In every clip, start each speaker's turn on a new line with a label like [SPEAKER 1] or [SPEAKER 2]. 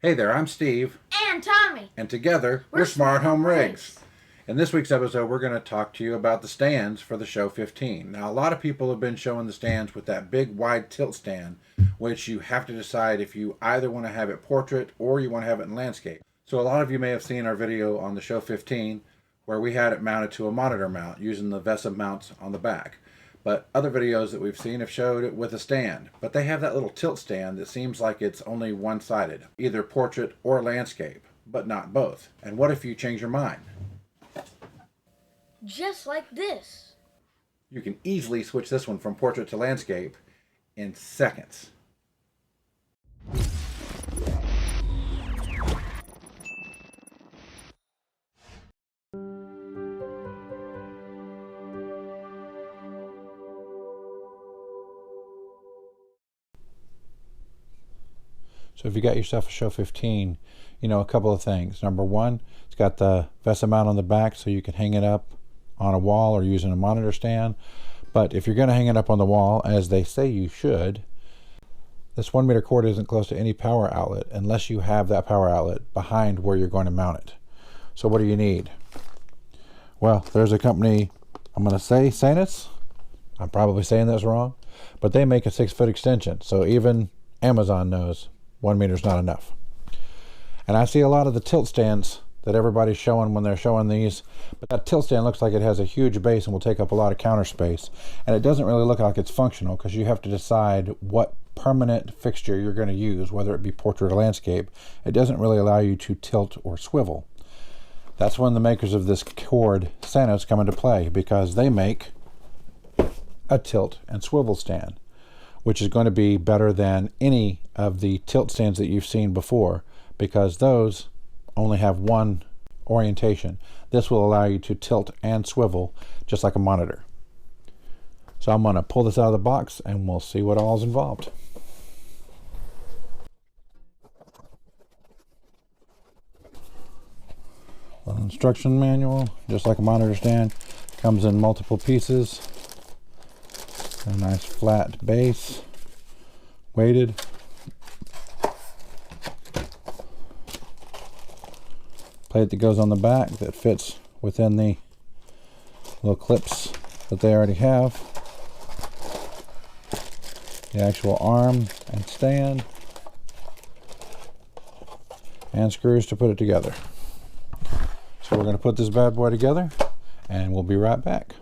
[SPEAKER 1] Hey there, I'm Steve.
[SPEAKER 2] And Tommy.
[SPEAKER 1] And together, we're Smart Home Rigs. In this week's episode, we're going to talk to you about the stands for the Show 15. Now, a lot of people have been showing the stands with that big wide tilt stand, which you have to decide if you either want to have it portrait or you want to have it in landscape. So a lot of you may have seen our video on the Show 15 where we had it mounted to a monitor mount using the VESA mounts on the back. But other videos that we've seen have showed it with a stand. But they have that little tilt stand that seems like it's only one-sided, either portrait or landscape, but not both. And what if you change your mind?
[SPEAKER 2] Just like this.
[SPEAKER 1] You can easily switch this one from portrait to landscape in seconds. So if you got yourself a Show 15, you know a couple of things. Number one, it's got the VESA mount on the back so you can hang it up on a wall or using a monitor stand. But if you're going to hang it up on the wall, as they say you should, this 1 meter cord isn't close to any power outlet unless you have that power outlet behind where you're going to mount it. So what do you need? Well, there's a company, I'm going to say Sanus. I'm probably saying this wrong, but they make a 6-foot extension. So even Amazon knows 1 meter is not enough. And I see a lot of the tilt stands that everybody's showing when they're showing these, but that tilt stand looks like it has a huge base and will take up a lot of counter space. And it doesn't really look like it's functional because you have to decide what permanent fixture you're going to use, whether it be portrait or landscape. It doesn't really allow you to tilt or swivel. That's when the makers of this cord, Sanus, come into play, because they make a tilt and swivel stand, which is going to be better than any of the tilt stands that you've seen before, because those only have one orientation. This will allow you to tilt and swivel just like a monitor. So I'm going to pull this out of the box and we'll see what all is involved. An instruction manual, just like a monitor stand, comes in multiple pieces. A nice flat base, weighted. Plate that goes on the back that fits within the little clips that they already have. The actual arm and stand, and screws to put it together. So we're going to put this bad boy together and we'll be right back.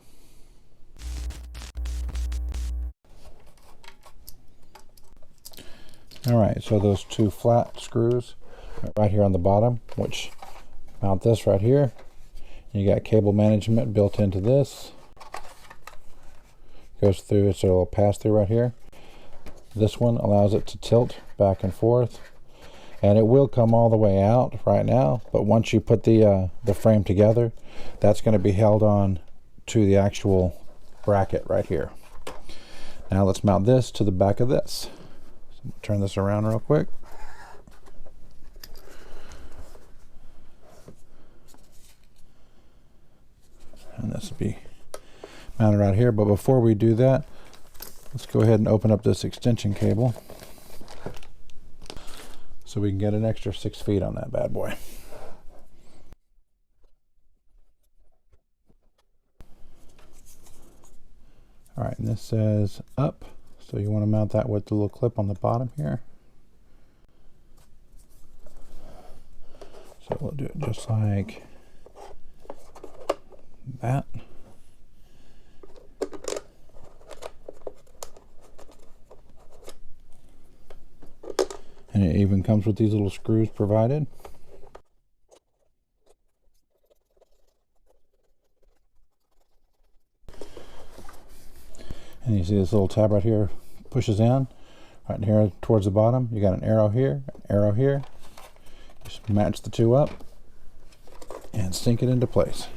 [SPEAKER 1] Alright, so those two flat screws right here on the bottom, which mount this right here. You got cable management built into this. Goes through, it's a little pass through right here. This one allows it to tilt back and forth, and it will come all the way out right now, but once you put the frame together, that's going to be held on to the actual bracket right here. Now let's mount this to the back of this. So turn this around real quick. And this will be mounted right here, but before we do that, let's go ahead and open up this extension cable so we can get an extra 6 feet on that bad boy. Alright, and this says up, so you want to mount that with the little clip on the bottom here. So we'll do it just like that. And it even comes with these little screws provided. And you see this little tab right here pushes in. Right here towards the bottom, you got an arrow here, an arrow here. Just match the two up and sink it into place.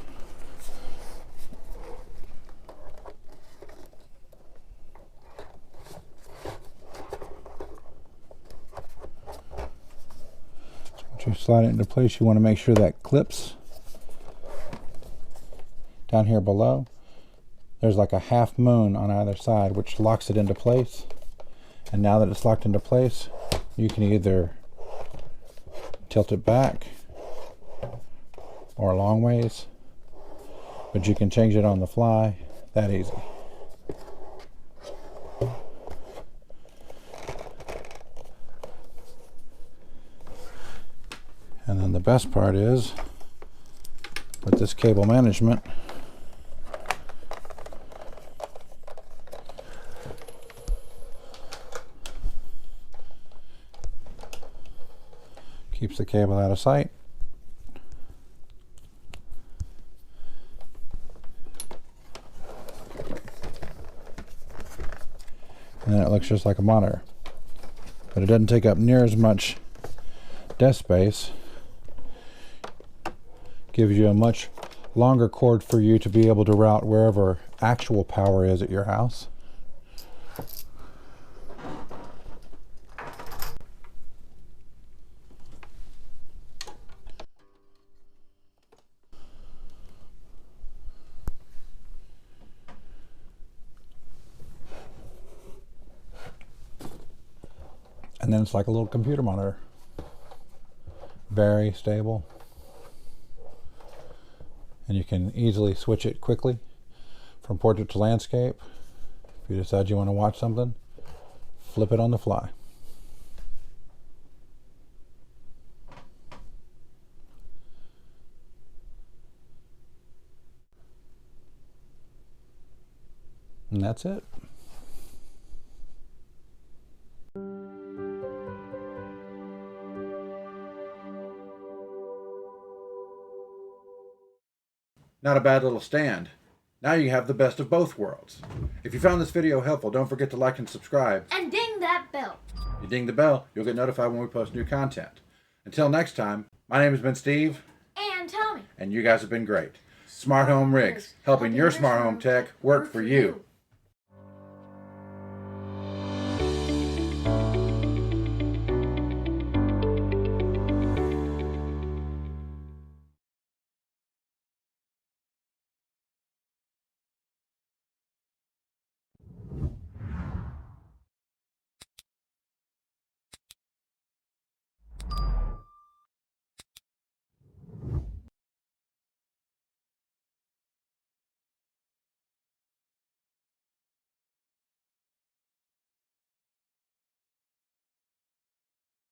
[SPEAKER 1] You slide it into place, you want to make sure that clips down here below. There's like a half moon on either side, which locks it into place. And now that it's locked into place, you can either tilt it back or a long ways, but you can change it on the fly that easy. And then the best part is, with this cable management, keeps the cable out of sight. And then it looks just like a monitor. But it doesn't take up near as much desk space. Gives you a much longer cord for you to be able to route wherever actual power is at your house. And then it's like a little computer monitor. Very stable. And you can easily switch it quickly from portrait to landscape. If you decide you want to watch something, flip it on the fly. And that's it. Not a bad little stand. Now you have the best of both worlds. If you found this video helpful, don't forget to like and subscribe.
[SPEAKER 2] And ding that bell.
[SPEAKER 1] If you ding the bell, you'll get notified when we post new content. Until next time, my name has been Steve.
[SPEAKER 2] And Tommy.
[SPEAKER 1] And you guys have been great. Smart Home Rigs, helping your smart home tech work for you.